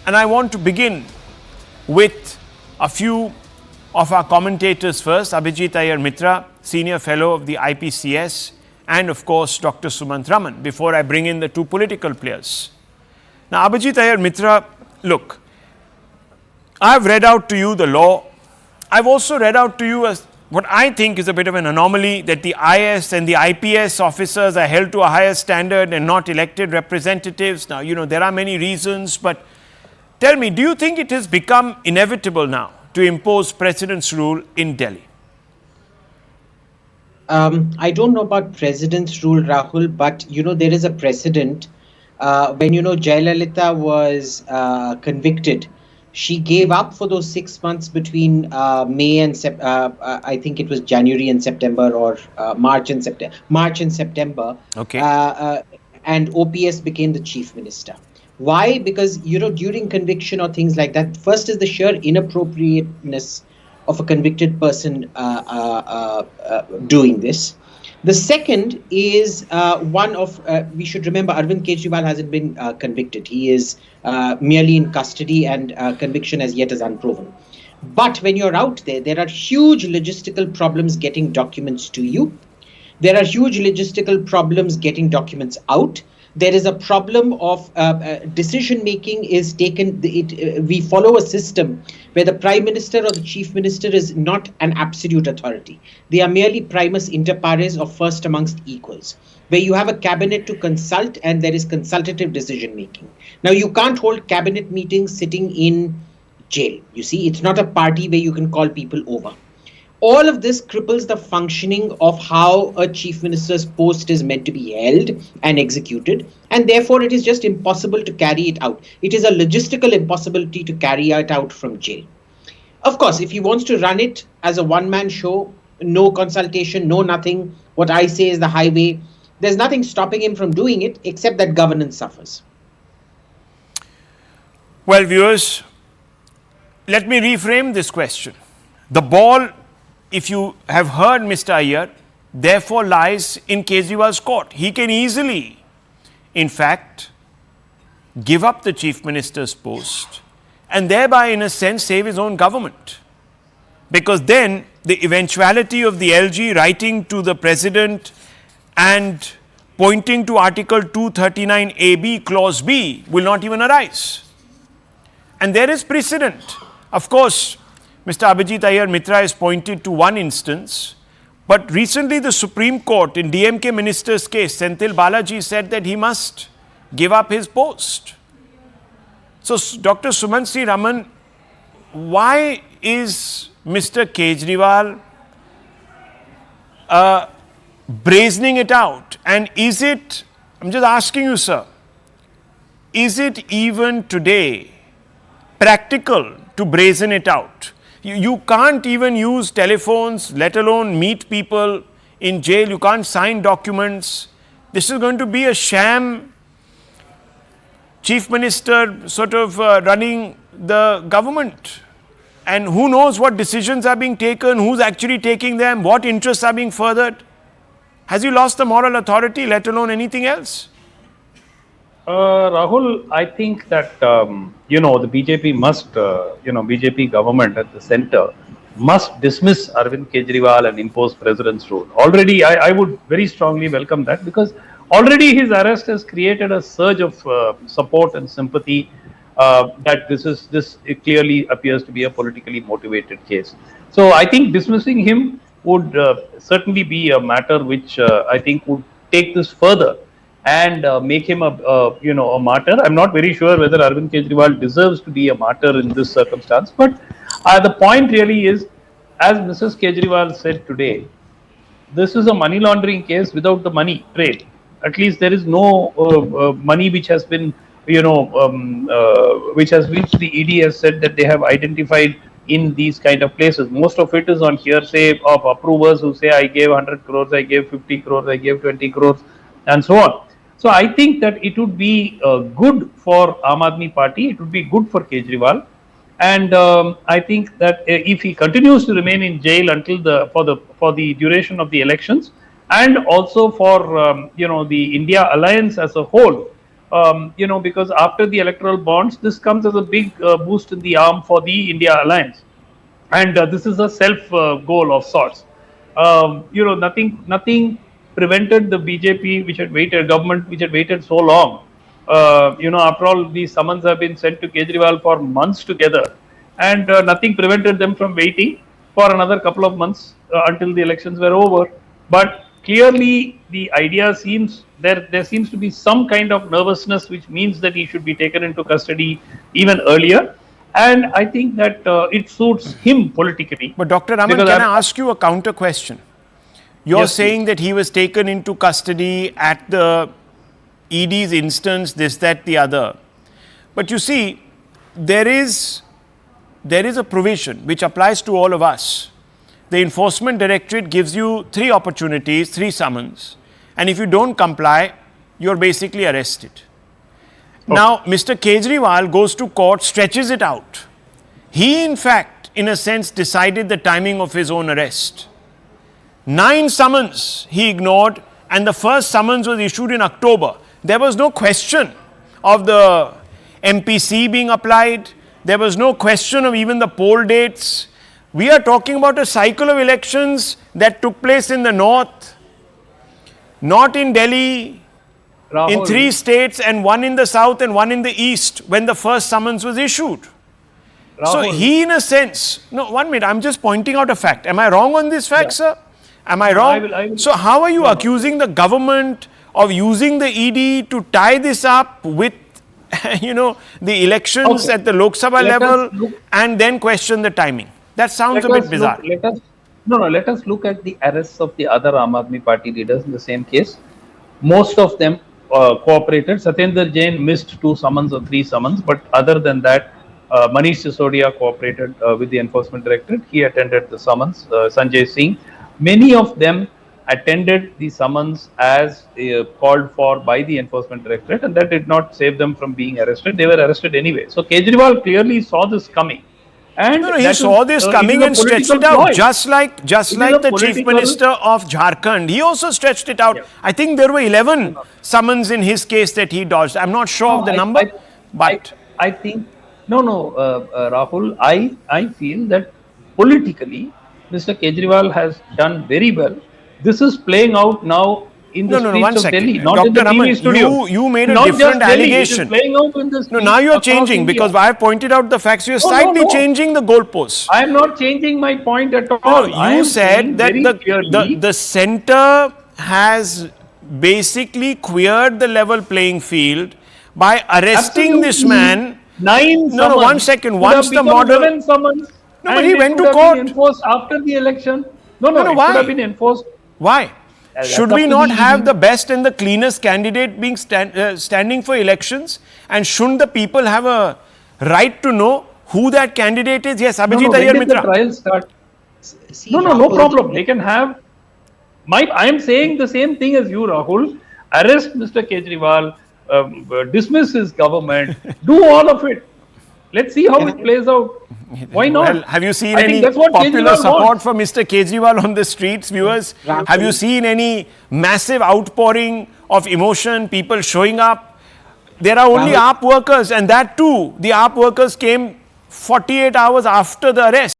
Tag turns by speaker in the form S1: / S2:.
S1: And I want to begin with a few of our commentators first. Abhijit Iyer Mitra, Senior Fellow of the IPCS, and of course Dr. Sumant Raman, before I bring in the two political players. Now, Abhijit Iyer Mitra, look, I've read out to you the law. I've also read out to you as what I think is a bit of an anomaly, that the IS and the IPS officers are held to a higher standard and not elected representatives. Now, there are many reasons, but tell me, do you think it has become inevitable now to impose president's rule in Delhi?
S2: I don't know about president's rule, Rahul, but there is a precedent. When Jayalalitha was convicted, she gave up for those 6 months between May and I think it was January and September, or March and September.
S1: Okay.
S2: And OPS became the chief minister. Why? Because during conviction or things like that, first is the sheer inappropriateness of a convicted person doing this. The second is one of, we should remember, Arvind Kejriwal hasn't been convicted. He is merely in custody, and conviction as yet is unproven. But when you're out there are huge logistical problems getting documents to you. There are huge logistical problems getting documents out. There is a problem of decision making is taken. We follow a system where the prime minister or the chief minister is not an absolute authority. They are merely primus inter pares, or first amongst equals, where you have a cabinet to consult and there is consultative decision making. Now, you can't hold cabinet meetings sitting in jail. You see, it's not a party where you can call people over. All of this cripples the functioning of how a chief minister's post is meant to be held and executed, and therefore it is just impossible to carry it out. It is a logistical impossibility to carry it out from jail. Of course, if he wants to run it as a one-man show, no consultation, no nothing, what I say is the highway, there's nothing stopping him from doing it except that governance suffers.
S1: Well, viewers, let me reframe this question. The ball, if you have heard Mr. Iyer, therefore lies in Kejriwal's court. He can easily, in fact, give up the chief minister's post and thereby, in a sense, save his own government. Because then the eventuality of the LG writing to the president and pointing to Article 239AB, Clause B, will not even arise. And there is precedent. Of course, Mr. Abhijit Iyer Mitra has pointed to one instance, but recently the Supreme Court in DMK minister's case, Senthil Balaji, said that he must give up his post. So, Dr. Sumant C. Raman, why is Mr. Kejriwal brazening it out? And is it, I'm just asking you, sir, is it even today practical to brazen it out? You can't even use telephones, let alone meet people in jail. You can't sign documents. This is going to be a sham chief minister sort of running the government. And who knows what decisions are being taken, who's actually taking them, what interests are being furthered. Has he lost the moral authority, let alone anything else?
S3: Rahul, I think that, the BJP must, BJP government at the center must dismiss Arvind Kejriwal and impose president's rule. Already, I would very strongly welcome that, because already his arrest has created a surge of support and sympathy that this clearly appears to be a politically motivated case. So I think dismissing him would certainly be a matter which I think would take this further and make him a martyr. I'm not very sure whether Arvind Kejriwal deserves to be a martyr in this circumstance, but the point really is, as Mrs. Kejriwal said today, this is a money laundering case without the money trail. At least there is no money which has been, which has reached the ED, has said that they have identified in these kind of places. Most of it is on hearsay of approvers who say, I gave 100 crores, I gave 50 crores, I gave 20 crores, and so on. So I think that it would be good for Aam Aadmi Party, it would be good for Kejriwal, and I think that if he continues to remain in jail until for the duration of the elections, and also for the India alliance as a whole, because after the electoral bonds, this comes as a big boost in the arm for the India alliance, and this is a self goal of sorts. Nothing prevented the BJP, which had waited, government which had waited so long. After all, these summons have been sent to Kejriwal for months together, and nothing prevented them from waiting for another couple of months until the elections were over. But clearly, the idea seems there seems to be some kind of nervousness, which means that he should be taken into custody even earlier. And I think that it suits him politically.
S1: But Dr. Raman, can I ask you a counter question? You're
S3: Yes,
S1: saying
S3: please.
S1: that he was taken into custody at the ED's instance, this, that, the other. But you see, there is a provision which applies to all of us. The Enforcement Directorate gives you 3 opportunities, 3 summons, and if you don't comply, you're basically arrested. Now, Mr. Kejriwal goes to court, stretches it out. He, in fact, in a sense, decided the timing of his own arrest. 9 summons he ignored, and the first summons was issued in October. There was no question of the MPC being applied. There was no question of even the poll dates. We are talking about a cycle of elections that took place in the north, not in Delhi,
S3: Rahul,
S1: in 3 states, and 1 in the south and 1 in the east when the first summons was issued. So
S3: Rahul,
S1: he, in a sense, no, 1 minute, I'm just pointing out a fact. Am I wrong on this fact, sir? Am I wrong?
S3: I will,
S1: so how are you accusing the government of using the ED to tie this up with, the elections at the Lok Sabha level and then question the timing? That sounds a bit bizarre.
S3: Let us look at the arrests of the other Aam Aadmi Party leaders in the same case. Most of them cooperated. Satyendra Jain missed 2 summons or 3 summons, but other than that, Manish Sisodia cooperated with the Enforcement Directorate. He attended the summons. Sanjay Singh. Many of them attended the summons as called for by the Enforcement Directorate, and that did not save them from being arrested. They were arrested anyway. So Kejriwal clearly saw this coming. And
S1: he saw this coming and stretched it out, just like the Chief Minister of Jharkhand. He also stretched it out. Yeah. I think there were 11 summons in his case that he dodged. I'm not sure of the number, but
S3: I think Rahul. I feel that politically, Mr. Kejriwal has done very well. This is playing out now in the streets of Delhi, not
S1: Dr.
S3: in the
S1: Raman,
S3: TV studio.
S1: You made a
S3: not
S1: different
S3: just Delhi,
S1: allegation.
S3: It is playing out in the streets
S1: now you're
S3: across
S1: changing
S3: India.
S1: because I have pointed out the facts. You're slightly changing the goalposts.
S3: I am not changing my point at all.
S1: No, you said that the centre has basically queered the level playing field by arresting this man.
S3: 9 summons.
S1: No, 1 second. Once the model.
S3: 7 summons.
S1: No, but he went to court.
S3: Enforced after the election. No, it
S1: why?
S3: should have been enforced.
S1: Why? Should we not have the best and the cleanest candidate being standing for elections? And shouldn't the people have a right to know who that candidate is? Yes, Abhijit Iyer Mitra.
S3: The trial start. No problem. They can have. I am saying the same thing as you, Rahul. Arrest Mr. Kejriwal, dismiss his government, do all of it. Let's see how it plays out. Why not?
S1: Well, have you seen any popular support for Mr. Kejriwal on the streets, viewers? Have you seen any massive outpouring of emotion, people showing up? There are only AAP workers, and that too, the AAP workers came 48 hours after the arrest.